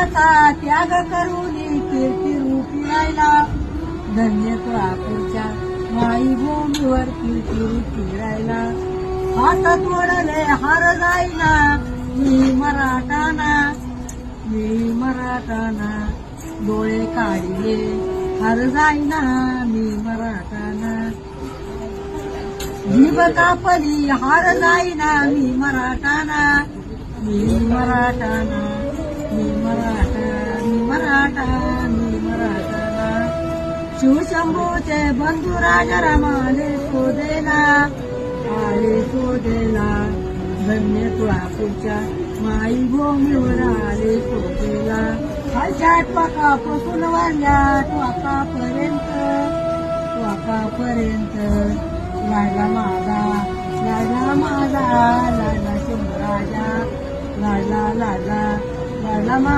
सर्वाचा त्याग करून कीर्ती रूपी राहिला. धन्य तुळापूरच्या माई भूमीवर कीर्ती रूपी राहिला. हात तोडले हार जाईना मी मराठाना, मी मराठाना. डोळे काढले हार जाईना मी मराठाना. जीभ कापली हार जाईना मी मराठाना, मी मराठाना. मी मराठा, मी मराठा, मी मराठाना. शिवशंभूचे बंधू राजाराम आले शोधेला, आले शोधेला. धन्य तुळापूरच्या माई भूमीवर आले शोधेला. खालच्या टोकापासून वाढल्या टोकापर्यंत, टोकापर्यंत. लाडला माझा, लाडला माझा, लाडला शिवराजा. लाडला लाडला, लाडला माझा.